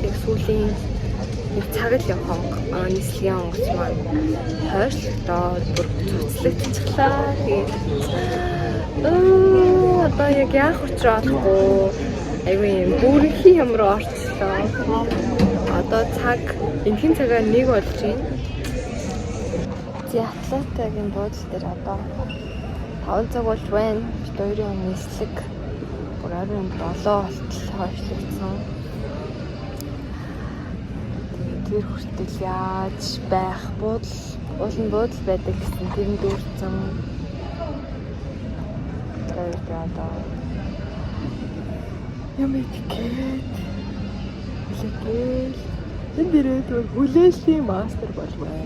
тэг сүүлийн нэг цаг л явах нийслэгийн онгоц маань хойшлогдоод бүр цуцлагдчихлаа. Тэгээд одоо яг яах учраа олохгүй айгүй юм бүрхий юм руу орчлоо. Одоо цаг энэхин цагаа 1 болж байна. Атлантагийн буудлын дээр одоо 5 цаг болж байна. Бид хоёрын нийслэг бүр оройн 7 болтол хойшлогдсон. Тэр хүртэл яаж байх буудал байдаг гэсэн тэрэнд дүүрсэн. Тэгээд одоо юм итгэхэд үлээгээл энэ дээрээ хүлээлтийн мастер болваа.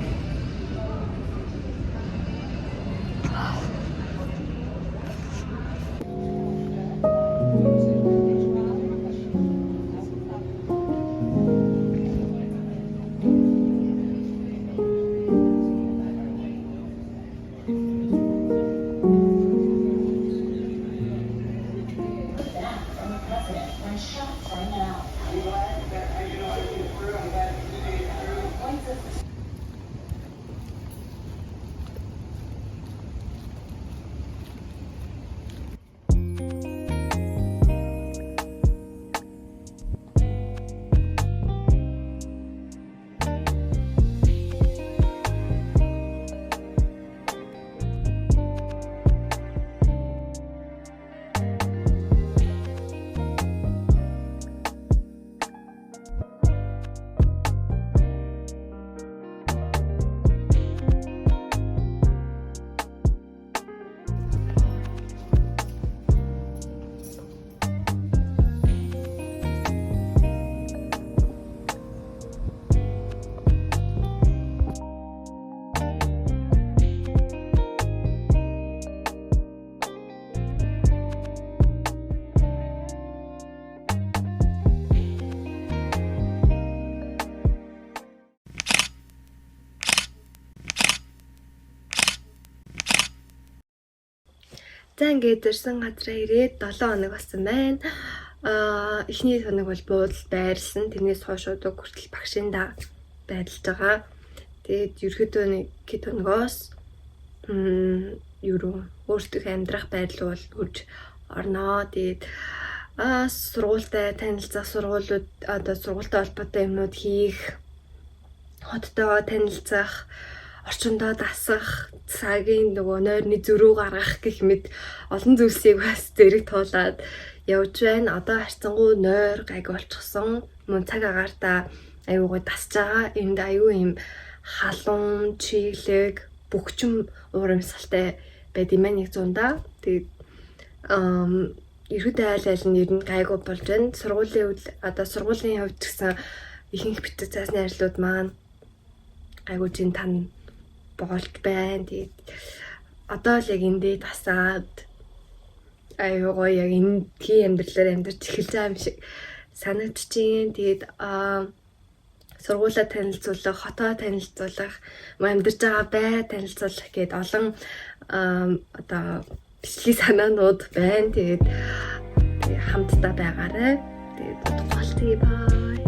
За ингээд ирсэн газраа ирээд 7 хоног болсон байна. Эхний хоног бол буудал байрлсан. Тэрнээс хойш одоо хүртэл багшийн даа байрлаж байгаа. Тэгээд ерөөдөө нэг хоногоос өөртөө амьдрах байдал бол хурж орноо. Тэгээд сургуультай танилцах, сургуультай холбоотой юмнууд хийх, хоттой танилцах, орчиндоо дасах, цагийн нөгөө нойрны зөрүү гаргах гэх мэт олон зүйлсийг бас зэрэг туулаад явж байна. Одоо харцангуй нойр гайг болчихсон. Мөн цаг агаарта аюугаа дасж байгаа. Энд аюу юм халуун, чиглэг, бөхчм уурамсалтай байд юм байна 100-да. Тэгээд ерөөдөө айл нь ер нь гайгүй болж байна. Сургуулийн хувьд гэсэн ихэнх битүү цаасны ажлууд маань гайгүй чинь тань болж байна. Тэгээд одоо л яг эндээ тасаад аюугаа яг энэ тийм амьдралаар амьдарч эхэлж байгаа юм шиг санагдчихээн. Тэгээд сургуулаа танилцуулах, хотоо танилцуулах, амьдарч байгаа бай танилцуулах гээд олон одоо бичлэгийн санаанууд байна. Тэгээд хамтдаа байгаарай. Тэгээд удахгүй бай.